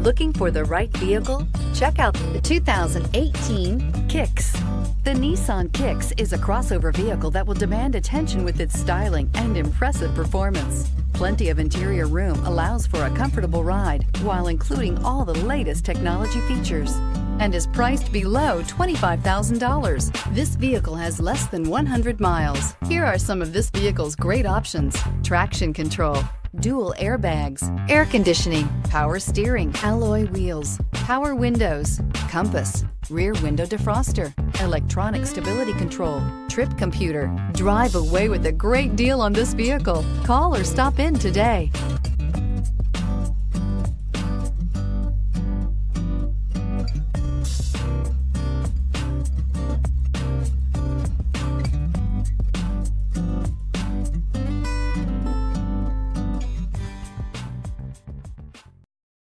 Looking for the right vehicle? Check out the 2018 Kicks. The Nissan Kicks is a crossover vehicle that will demand attention with its styling and impressive performance. Plenty of interior room allows for a comfortable ride while including all the latest technology features, and is priced below $25,000. This vehicle has less than 100 miles. Here are some of this vehicle's great options: traction control, dual airbags, air conditioning, power steering, alloy wheels, power windows, compass, rear window defroster, electronic stability control, trip computer. Drive away with a great deal on this vehicle. Call or stop in today.